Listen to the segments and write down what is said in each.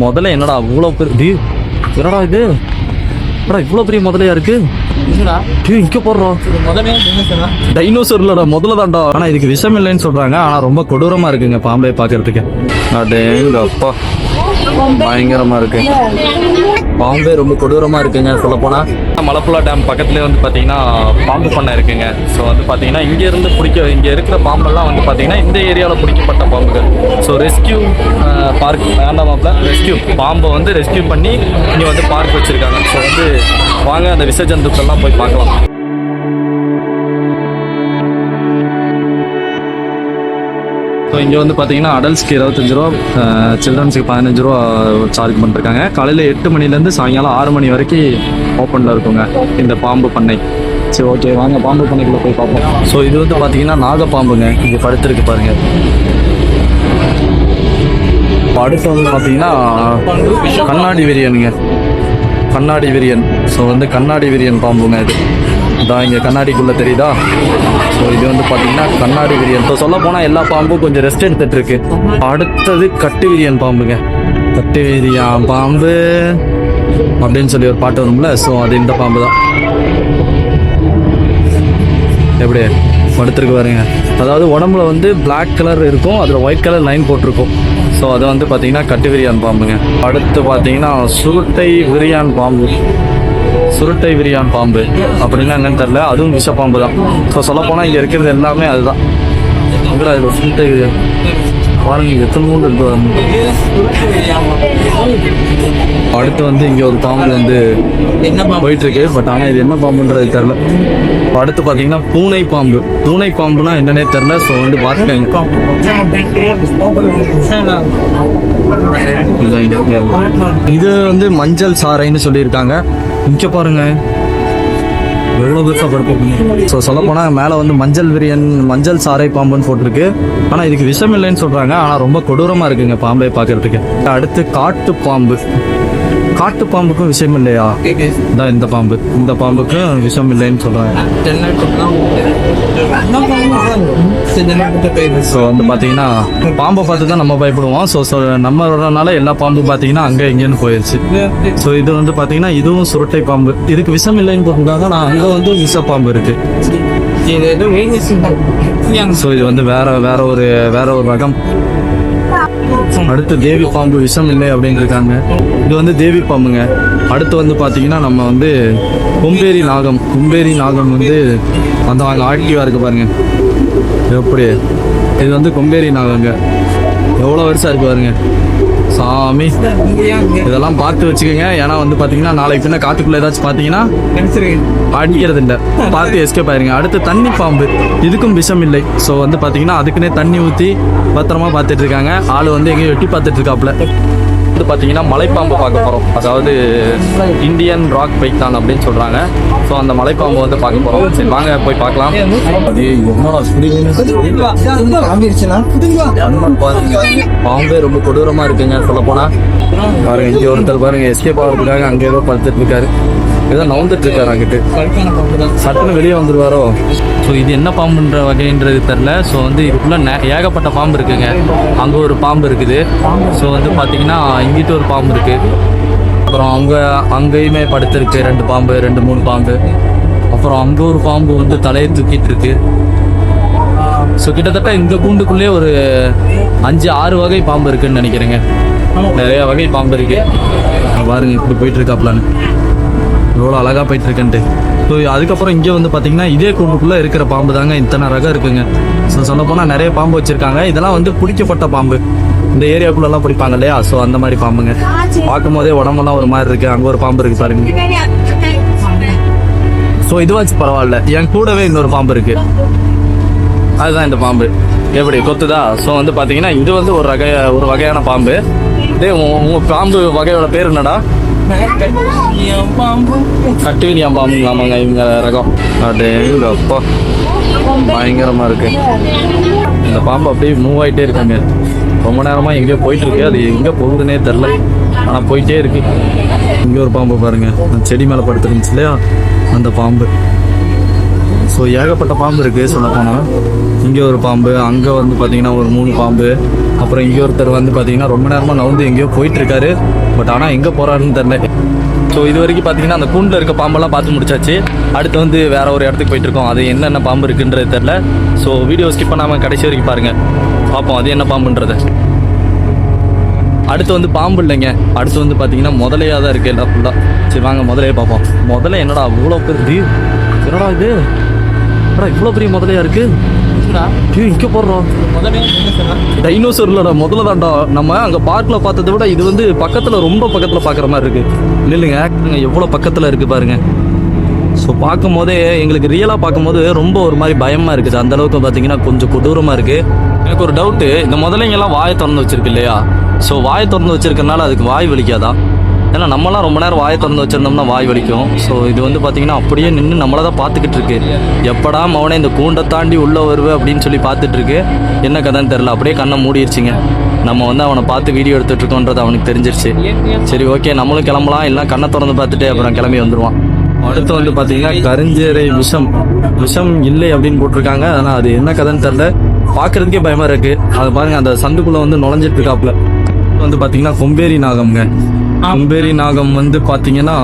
முதல்ல என்னடா இவ்வளோ பெரிய என்னடா இது இவ்வளோ பெரிய முதலையா இருக்கு இங்க போடுறோம் டைனோசர் இல்லடா முதல்ல தான்டா. ஆனா இதுக்கு விஷம் இல்லைன்னு சொல்றாங்க. ஆனா ரொம்ப கொடூரமா இருக்குங்க பாம்பே பாக்குறதுக்கு. அப்பா பயங்கரமா இருக்கு. பாம்பே ரொம்ப கொடூரமா இருக்குங்க. சொல்ல போனா மலப்புழா டேம் பக்கத்துலேயே வந்து பார்த்தீங்கன்னா பாம்பு பண்ணை இருக்குங்க. ஸோ வந்து பார்த்தீங்கன்னா இங்கே இருக்கிற பாம்பெல்லாம் வந்து பார்த்தீங்கன்னா இந்த ஏரியாவில் பிடிக்கப்பட்ட பாம்புகள். ஸோ ரெஸ்கியூ பார்க் வேண்டாமாப்ல ரெஸ்கியூ பாம்பை வந்து ரெஸ்கியூ பண்ணி இங்கே வந்து பார்க் வச்சுருக்காங்க. ஸோ வந்து வாங்க அந்த விஷ ஜந்துக்கள்லாம் போய் பார்க்கலாம். ஸோ இங்கே வந்து பார்த்தீங்கன்னா அடல்ட்ஸ்க்கு 25 ரூபா, சில்ட்ரன்ஸுக்கு 15 ரூபா சார்ஜ் பண்ணிருக்காங்க. காலையில் 8 மணிலேருந்து சாயங்காலம் 6 மணி வரைக்கும் ஓப்பனில் இருக்குங்க இந்த பாம்பு பண்ணை. சரி ஓகே வாங்க பாம்பு பண்ணைக்குள்ளே போய் பார்ப்போம். ஸோ இது வந்து பார்த்தீங்கன்னா நாகப்பாம்புங்க. இங்கே படுத்துருக்கு பாருங்கள். அடுத்து வந்து பார்த்தீங்கன்னா கண்ணாடி விரியனுங்க. கண்ணாடி விரியன். ஸோ வந்து கண்ணாடி விரியன் பாம்புங்க. இது இதான் இங்கே கண்ணாடிக்குள்ளே தெரியுதா? ஸோ இது வந்து பார்த்தீங்கன்னா கண்ணாடி விரியன். ஸோ சொல்ல போனால் எல்லா பாம்பும் கொஞ்சம் ரெஸ்ட் எடுத்துகிட்டு இருக்கு. அடுத்தது கட்டு விரியன் பாம்புங்க. கட்டு விரியன் பாம்பு அப்படின்னு சொல்லி ஒரு பாட்டு வரும்ல. ஸோ அது இந்த பாம்பு தான். எப்படி படுத்துருக்கு பாருங்க. அதாவது உடம்புல வந்து பிளாக் கலர் இருக்கும், அதில் ஒயிட் கலர் லைன் போட்டிருக்கும். ஸோ அது வந்து பார்த்தீங்கன்னா கட்டு விரியான் பாம்புங்க. அடுத்து பார்த்தீங்கன்னா சுருட்டை விரியான் பாம்பு. சுருட்டை விரியான் பாம்பு அப்படின்னா என்னன்னு தெரியல. அதுவும் விஷ பாம்பு தான். ஸோ சொல்லப்போனால் இங்கே இருக்கிறது எல்லாமே அதுதான். சுருட்டை விரியான் பாருங்க எத்தனை மூணு இருக்கு. அடுத்து வந்து இங்கே ஒரு பாம்பு வந்து போயிட்டு இருக்கு. பட் ஆனால் இது என்ன பாம்புன்றது தெரில. அடுத்து பார்த்தீங்கன்னா பூனை பாம்பு. பூனை பாம்புனா என்னன்னே தெரில. ஸோ வந்து பார்த்துக்கங்க. இது வந்து மஞ்சள் சாரைன்னு சொல்லியிருக்காங்க. இங்கே பாருங்க எவ்வளோ பெருசாக படுத்து. ஸோ சொல்லப்போனால் மேலே வந்து மஞ்சள் சாரை பாம்புன்னு போட்டிருக்கு. ஆனால் இதுக்கு விஷம் இல்லைன்னு சொல்கிறாங்க. ஆனால் ரொம்ப கொடூரமாக இருக்குங்க பாம்பை பார்க்கறதுக்கு. அடுத்து காட்டு பாம்பு. காட்டு பாம்புக்கும் விஷம் இல்லையா? தான் இந்த பாம்பு. இந்த பாம்புக்கும் விஷம் இல்லைன்னு சொல்கிறாங்க. ஸோ வந்து பார்த்தீங்கன்னா பாம்பை பார்த்து தான் நம்ம பயப்படுவோம். ஸோ நம்ம வரனால எல்லா பாம்பும் பார்த்தீங்கன்னா அங்கே இங்கேன்னு போயிடுச்சு. ஸோ இது வந்து பார்த்தீங்கன்னா இதுவும் சுருட்டை பாம்பு. இதுக்கு விஷம் இல்லைன்னு போட்டுருக்காங்க. ஆனால் அங்கே வந்து விஷ பாம்பு இருக்கு. ஸோ இது வந்து வேற ஒரு ரகம். அடுத்து தேவி பாம்பு விஷம் இல்லை அப்படின்னு இருக்காங்க. இது வந்து தேவி பாம்புங்க. அடுத்து வந்து பார்த்தீங்கன்னா நம்ம வந்து கொம்பேரி நாகம். கொம்பேரி நாகம் வந்து அந்த ஆக்டிவாக இருக்கு பாருங்க. எப்படி இது வந்து கொம்பேரி நாகங்க. எவ்வளோ வருஷம் இருக்கு பாருங்க சாமி. இதெல்லாம் பார்த்து வச்சுக்கோங்க. ஏன்னா வந்து பார்த்தீங்கன்னா நாளைக்கு பின்ன காட்டுக்குள்ளே ஏதாச்சும் பார்த்தீங்கன்னா அடிக்கிறது இல்லை, பார்த்து எஸ்கேப் ஆயிருங்க. அடுத்து தண்ணி பாம்பு. இதுக்கும் விஷம் இல்லை. ஸோ வந்து பார்த்தீங்கன்னா அதுக்குன்னே தண்ணி ஊற்றி பத்திரமா பார்த்துட்டு இருக்காங்க. ஆள் வந்து எங்கேயும் வெட்டி பார்த்துட்டு இருக்காப்புல. வந்து பார்த்தீங்கன்னா மலைப்பாம்பு பார்க்க போகிறோம். அதாவது இந்தியன் ராக் பைத்தான் அப்படின்னு சொல்கிறாங்க. ஸோ அந்த மலைப்பாம்பு வந்து பார்க்க போகிறோம். சரி வாங்க போய் பார்க்கலாம். பாம்பே ரொம்ப கொடூரமாக இருக்குங்க. சொல்ல போனால் பாருங்க இங்கே ஒருத்தர் பாருங்க எஸ்கேப் ஆகிறதுக்காக அங்கே ஏதோ படுத்துட்டு இருக்காரு. ஏதோ நவுந்துட்டு இருக்காரு. அங்கிட்டு சட்டுன்னு வெளியே வந்துடுவாரோ. ஸோ இது என்ன பாம்புன்ற வகைன்றது தெரில. ஸோ வந்து இதுக்குள்ளே ஏகப்பட்ட பாம்பு இருக்குங்க. அங்கே ஒரு பாம்பு இருக்குது. ஸோ வந்து பார்த்தீங்கன்னா இங்கிட்ட ஒரு பாம்பு இருக்குது. அப்புறம் அங்கேயுமே படுத்துருக்கு 2 பாம்பு, 2-3 பாம்பு. அப்புறம் அங்கே ஒரு பாம்பு வந்து தலையை தூக்கிட்டு இருக்கு. ஸோ கிட்டத்தட்ட இந்த கூண்டுக்குள்ளேயே ஒரு 5-6 வகை பாம்பு இருக்குன்னு நினைக்கிறேங்க. நிறைய வகை பாம்பு இருக்கு. பாருங்க இப்படி போயிட்டு இருக்காப்லான்னு எவ்வளோ அழகாக போயிட்டு இருக்குன்ட்டு. ஸோ அதுக்கப்புறம் இங்கே வந்து பார்த்தீங்கன்னா இதே கூண்டுக்குள்ளே இருக்கிற பாம்பு தாங்க இத்தனை ரகம் இருக்குங்க. ஸோ சொல்லப்போனால் நிறைய பாம்பு வச்சுருக்காங்க. இதெல்லாம் வந்து பிடிக்கப்பட்ட பாம்பு. இந்த ஏரியாக்குள்ளெல்லாம் பிடிப்பாங்க இல்லையா? ஸோ அந்த மாதிரி பாம்புங்க. பார்க்கும் போதே உடம்பெல்லாம் ஒரு மாதிரி இருக்குது. அங்கே ஒரு பாம்பு இருக்குது பாருங்க. ஸோ இதுவாச்சு பரவாயில்ல. என் கூடவே இன்னொரு பாம்பு இருக்குது. அதுதான் இந்த பாம்பு. எப்படி கொத்துதா? ஸோ வந்து பார்த்தீங்கன்னா இது வந்து ஒரு வகையான பாம்பு. இதே உங்கள் பாம்பு வகையோட பேர் என்னடா? கட்டுவிலியாம் பாம்புங்களாமாங்க இவங்க ரகம். அப்பா பயங்கரமாக இருக்கு. இந்த பாம்பு அப்படியே மூவ் ஆகிட்டே இருக்காங்க. ரொம்ப நேரமாக எங்கேயோ போயிட்டு இருக்கு. அது எங்கே போகுதுன்னே தெரில. ஆனால் போயிட்டே இருக்கு. இங்கே ஒரு பாம்பு பாருங்க. செடி மேலே படுத்துருந்துச்சு இல்லையா அந்த பாம்பு. ஸோ ஏகப்பட்ட பாம்பு இருக்குது சொல்ல போனால். இங்கே ஒரு பாம்பு, அங்கே வந்து பார்த்தீங்கன்னா ஒரு 3 பாம்பு, அப்புறம் இங்கே ஒருத்தர் வந்து பார்த்தீங்கன்னா ரொம்ப நேரமாக நவுந்து எங்கேயோ போயிட்டுருக்காரு. பட் ஆனால் எங்கே போகிறாருன்னு தெரில. ஸோ இது வரைக்கும் பார்த்தீங்கன்னா அந்த கூண்டில் இருக்க பாம்பெல்லாம் பார்த்து முடிச்சாச்சு. அடுத்து வந்து வேறு ஒரு இடத்துக்கு போயிட்டுருக்கோம். அது என்னென்ன பாம்பு இருக்குன்றது தெரில. ஸோ வீடியோ ஸ்கிப் பண்ணாமல் கடைசி வரைக்கும் பாருங்கள், பார்ப்போம் அது என்ன பாம்புன்றது. அடுத்து வந்து பாம்பு இல்லைங்க, அடுத்து வந்து பார்த்தீங்கன்னா முதலையாக தான் இருக்குது எல்லாம் ஃபுல்லாக. சரி வாங்க முதலையே பார்ப்போம். முதல்ல என்னடா இவ்வளோ பெரிய, என்னடா இது, என்னடா இவ்வளோ பெரிய முதலையாக இருக்குது. இங்கே போடுறோம் டைனோசர் இல்லைடா, முதல்ல தான்டா. நம்ம அங்கே பார்க்கில் பார்த்ததை விட இது வந்து பக்கத்தில், ரொம்ப பக்கத்தில் பார்க்குற மாதிரி இருக்குது. இல்லைங்க எவ்வளோ பக்கத்தில் இருக்குது பாருங்க. ஸோ பார்க்கும் போதே எங்களுக்கு ரியலாக பார்க்கும்போது ரொம்ப ஒரு மாதிரி பயமாக இருக்குது. அந்தளவுக்கு பார்த்தீங்கன்னா கொஞ்சம் கொடூரமாக இருக்குது. எனக்கு ஒரு டவுட்டு, இந்த முதலைங்கெல்லாம் வாயை திறந்து வச்சிருக்கு இல்லையா? ஸோ வாயை திறந்து வச்சிருக்கனால அதுக்கு வாய் வலிக்காதா? ஏன்னா நம்மளாம் ரொம்ப நேரம் வாயை திறந்து வச்சிருந்தோம்னா வாய் வலிக்கும். ஸோ இது வந்து பார்த்தீங்கன்னா அப்படியே நின்று நம்மளை தான் பார்த்துக்கிட்டு இருக்கு. எப்படா மவனே இந்த கூண்டை தாண்டி உள்ளே வருவேன் அப்படின்னு சொல்லி பார்த்துட்டு இருக்கு. என்ன கதைன்னு தெரில, அப்படியே கண்ணை மூடிடுச்சிங்க. நம்ம வந்து அவனை பார்த்து வீடியோ எடுத்துகிட்டு இருக்கோன்றது அவனுக்கு தெரிஞ்சிருச்சு. சரி ஓகே நம்மளும் கிளம்பலாம், இல்லை கண்ணை திறந்து பார்த்துட்டு அப்புறம் கிளம்பி வந்துடுவான். அடுத்து வந்து பார்த்தீங்கன்னா கருஞ்சேரை விஷம் இல்லை அப்படின்னு போட்டிருக்காங்க. ஆனால் அது என்ன கதைன்னு தெரில, பார்க்குறதுக்கே பயமாக இருக்குது. அது பாருங்கள், அந்த சந்துக்குள்ளே வந்து நுழைஞ்சிட்டு இருக்காப்புல. வந்து பார்த்தீங்கன்னா கொம்பேரி நாகம்ங்க. கொம்பேரி நாகம் வந்து பார்த்தீங்கன்னா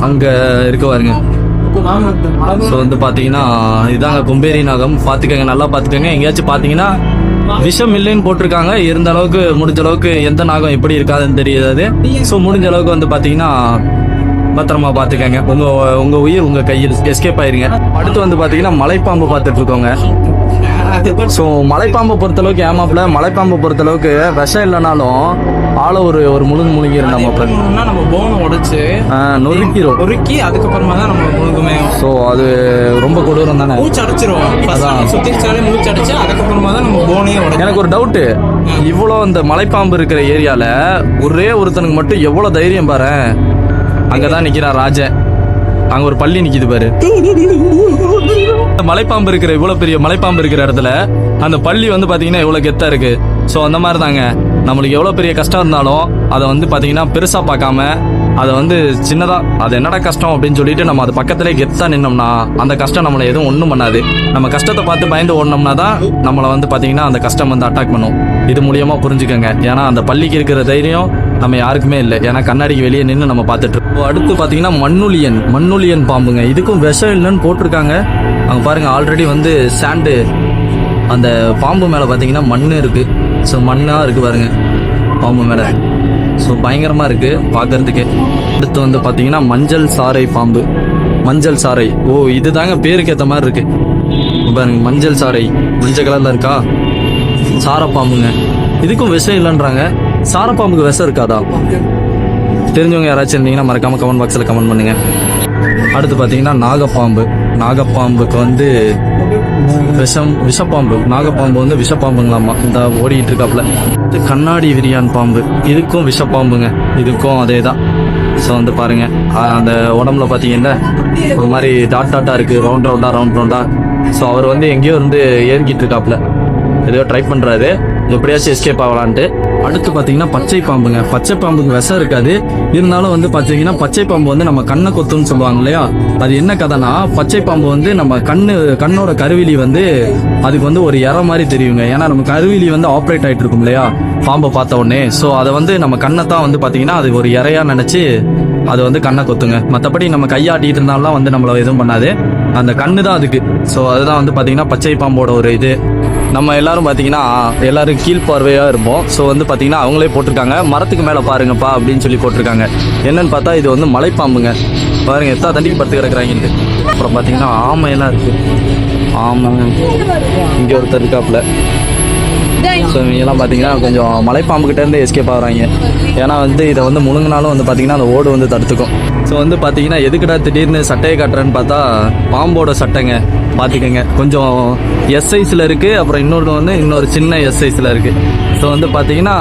அங்கே இருக்க பாருங்க. ஸோ வந்து பார்த்தீங்கன்னா இதாங்க கொம்பேரி நாகம். பார்த்துக்கங்க, நல்லா பார்த்துக்கங்க. எங்கேயாச்சும் பார்த்தீங்கன்னா விஷம் இல்லைன்னு போட்டிருக்காங்க. இருந்த அளவுக்கு முடிஞ்ச அளவுக்கு எந்த நாகம் எப்படி இருக்காதுன்னு தெரியாது. ஸோ முடிஞ்ச அளவுக்கு வந்து பார்த்தீங்கன்னா பத்திரமா பார்த்துக்கங்க. உங்கள் உயிர் உங்கள் கையில், எஸ்கேப் ஆயிருங்க. அடுத்து வந்து பார்த்தீங்கன்னா மலைப்பாம்பு பார்த்துட்டு இருக்கோங்க. ஸோ மலைப்பாம்பை பொறுத்தளவுக்கு ஏமாப்பில், மலைப்பாம்பை பொறுத்தளவுக்கு விஷம் இல்லைனாலும் ஆளை ஒரு முழுங்கி இருந்தால் நம்ம போனை உடைச்சு நொறுக்கி அதுக்கப்புறமா தான் நம்ம முழுங்குமே. ஸோ அது ரொம்ப கொடூரம் தானே, மூச்சு அடைச்சிரும். அதான் சுத்திச்சாலே மூச்சு அடைச்சு அதுக்கப்புறமா தான் நம்ம போனையே உடைச்சு. எனக்கு ஒரு டவுட்டு, இவ்வளோ அந்த மலைப்பாம்பு இருக்கிற ஏரியாவில் ஒரே ஒருத்தனுக்கு மட்டும் எவ்வளோ தைரியம் பாரு. அங்கே தான் நிற்கிறான் ராஜன், அங்கே ஒரு பள்ளி நிற்கிது பாரு. மலைப்பாம்பு இருக்கிற, இவ்வளோ பெரிய மலைப்பாம்பு இருக்கிற இடத்துல அந்த பள்ளி வந்து பார்த்தீங்கன்னா எவ்வளோ கெத்தாக இருக்குது. ஸோ அந்த மாதிரி தாங்க, நம்மளுக்கு எவ்வளோ பெரிய கஷ்டம் இருந்தாலும் அதை வந்து பார்த்தீங்கன்னா பெருசாக பார்க்காம அதை வந்து சின்னதாக, அது என்னடா கஷ்டம் அப்படின்னு சொல்லிட்டு நம்ம அது பக்கத்துலேயே கெத்தாக நின்னோம்னா அந்த கஷ்டம் நம்மளை எதுவும் ஒன்றும் பண்ணாது. நம்ம கஷ்டத்தை பார்த்து பயந்து ஓடனோம்னா தான் நம்மளை வந்து பார்த்தீங்கன்னா அந்த கஷ்டம் வந்து அட்டாக் பண்ணும். இது மூலியமாக புரிஞ்சுக்கோங்க. ஏன்னா அந்த பள்ளிக்கு இருக்கிற தைரியம் நம்ம யாருக்குமே இல்லை. ஏன்னா கண்ணாடிக்கு வெளியே நின்று நம்ம பார்த்துட்டு இருக்கோம். அடுத்து பார்த்தீங்கன்னா மண்ணுளியன் பாம்புங்க. இதுக்கும் விஷம் இல்லைன்னு போட்டிருக்காங்க. அங்கே பாருங்கள், ஆல்ரெடி வந்து சாண்டு, அந்த பாம்பு மேலே பார்த்தீங்கன்னா மண் இருக்குது. ஸோ மண்ணாக இருக்குது பாருங்கள் பாம்பு மேலே. ஸோ பயங்கரமாக இருக்குது பார்க்குறதுக்கு. அடுத்து வந்து பார்த்தீங்கன்னா மஞ்சள் சாரை பாம்பு. மஞ்சள் சாரை, ஓ இது தாங்க பேருக்கு ஏற்ற மாதிரி இருக்குது பாருங்க. மஞ்சள் சாரை மஞ்சள் கலரில் இருக்கா, சாரப்பாம்புங்க. இதுக்கும் விஷம் இல்லைன்றாங்க. சாரப்பாம்புக்கு விஷம் இருக்காதா? தெரிஞ்சவங்க யாராச்சும் இருந்தீங்கன்னா மறக்காமல் கமெண்ட் பாக்ஸில் கமெண்ட் பண்ணுங்கள். அடுத்து பார்த்தீங்கன்னா நாகப்பாம்புக்கு வந்து விஷப்பாம்பு. நாகப்பாம்பு வந்து விஷப்பாம்புங்களாமா, இந்த ஓடிட்டு இருக்காப்புல. கண்ணாடி விரியான் பாம்பு, இதுக்கும் விஷப்பாம்புங்க. இதுக்கும் அதே தான். ஸோ வந்து பாருங்க, அந்த உடம்புல பார்த்தீங்கன்னா ஒரு மாதிரி டாட்டாக இருக்குது, ரவுண்டா. ஸோ அவர் வந்து எங்கேயோ இருந்து ஏறிக்கிட்டு இருக்காப்புல, ஏதோ ட்ரை பண்ணுறாரு எப்படியாச்சும் எஸ்கேப் ஆகலான்ட்டு. அடுத்து பார்த்தீங்கன்னா பச்சை பாம்புங்க. பச்சை பாம்புக்கு விஷம் இருக்காது, இருந்தாலும் வந்து பார்த்தீங்கன்னா பச்சை பாம்பு வந்து நம்ம கண்ணை கொத்துன்னு சொல்லுவாங்க இல்லையா? அது என்ன கதைனா, பச்சை பாம்பு வந்து நம்ம கண்ணோட கருவிலி வந்து அதுக்கு வந்து ஒரு இற மாதிரி தெரியுங்க. ஏன்னா நம்ம கருவிலி வந்து ஆப்ரேட் ஆகிட்டு இருக்கும் இல்லையா பாம்பை பார்த்த உடனே. ஸோ அதை வந்து நம்ம கண்ணை தான் வந்து பார்த்தீங்கன்னா அது ஒரு இறையா நினச்சி அது வந்து கண்ணை கொத்துங்க. மற்றபடி நம்ம கையாட்டிட்டு இருந்தாலும் வந்து நம்மளை எதுவும் பண்ணாது, அந்த கண்ணு தான் அதுக்கு. ஸோ அதுதான் வந்து பார்த்தீங்கன்னா பச்சை பாம்போட ஒரு இது. நம்ம எல்லாரும் பார்த்தீங்கன்னா எல்லாரும் கீழ்பார்வையாக இருப்போம். ஸோ வந்து பார்த்தீங்கன்னா அவங்களே போட்டிருக்காங்க, மரத்துக்கு மேலே பாருங்கப்பா அப்படின்னு சொல்லி போட்டிருக்காங்க. என்னன்னு பார்த்தா இது வந்து மலைப்பாம்புங்க. பாருங்க எத்தா தண்டிக்கு படுத்து கிடக்குறாங்கன்ட்டு. அப்புறம் பார்த்தீங்கன்னா ஆமையெல்லாம் இருக்குது. ஆமாங்க, இங்கே ஒருத்தர் இருக்காப்புல. ஸோ இவங்கெல்லாம் பார்த்தீங்கன்னா கொஞ்சம் மலைப்பாம்புக்கிட்டேருந்து எஸ்கேப் ஆகுறாங்க. ஏன்னா வந்து இதை வந்து முழுங்கினாலும் வந்து பார்த்தீங்கன்னா அந்த ஓடு வந்து தடுத்துக்கும். ஸோ வந்து பார்த்தீங்கன்னா எதுக்கிட்ட திடீர்னு சட்டையை காட்டுறேன்னு பார்த்தா பாம்போட சட்டைங்க. பார்த்துக்கங்க, கொஞ்சம் எஸ் சைஸில் இருக்குது, அப்புறம் இன்னொரு சின்ன எஸ் சைஸில் இருக்குது. ஸோ வந்து பார்த்தீங்கன்னா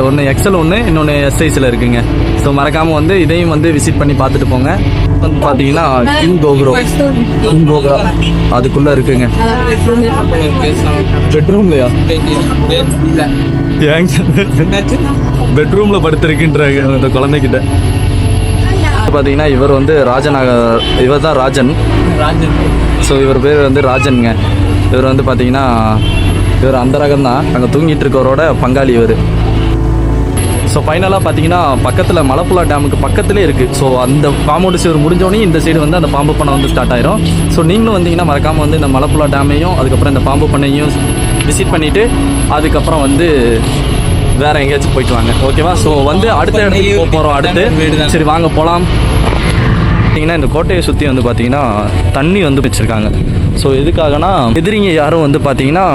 ஒன்று எக்ஸல், இன்னொன்று எஸ் சைஸில் இருக்குங்க. ஸோ மறக்காமல் வந்து இதையும் வந்து விசிட் பண்ணி பார்த்துட்டு போங்க. வந்து பார்த்தீங்கன்னா கிங் கோப்ரா அதுக்குள்ளே இருக்குங்க. பெட்ரூம்லையா? பெட்ரூமில் படுத்துருக்குன்றாங்க அந்த குழந்தைகிட்ட. பார்த்தீங்கன்னா இவர் வந்து இவர் தான் ராஜன். ஸோ இவர் பேர் வந்து ராஜனுங்க. இவர் வந்து பார்த்தீங்கன்னா இவர் அந்த ரகம் தான், அங்கே தூங்கிட்டு இருக்கவரோட பங்காளி இவர். ஸோ ஃபைனலாக பார்த்தீங்கன்னா பக்கத்தில் மலப்புலா டேமுக்கு பக்கத்துலேயே இருக்குது. ஸோ அந்த காம்பவுண்டு சுவர் முடிஞ்சோடனே இந்த சைடு வந்து அந்த பாம்பு பண்ணை வந்து ஸ்டார்ட் ஆயிரும். ஸோ நீங்களும் வந்தீங்கன்னா மறக்காமல் வந்து இந்த மலப்புலா டேமையும் அதுக்கப்புறம் இந்த பாம்பு பண்ணையும் விசிட் பண்ணிவிட்டு அதுக்கப்புறம் வந்து வேறு எங்கேயாச்சும் போயிட்டு வாங்க, ஓகேவா? ஸோ வந்து அடுத்த இடத்துக்கு போக போகிறோம். அடுத்து சரி வாங்க போகலாம். பார்த்தீங்கன்னா இந்த கோட்டையை சுற்றி வந்து பார்த்தீங்கன்னா தண்ணி வந்து வச்சுருக்காங்க. ஸோ எதுக்காகனா எதிரிங்க யாரும் வந்து பார்த்தீங்கன்னா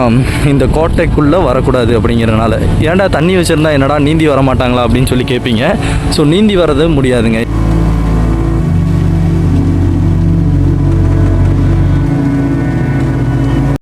இந்த கோட்டைக்குள்ளே வரக்கூடாது அப்படிங்கிறனால. ஏன்டா தண்ணி வச்சுருந்தா என்னடா நீந்தி வர மாட்டாங்களா அப்படின்னு சொல்லி கேட்பீங்க. ஸோ நீந்தி வரது முடியாதுங்க.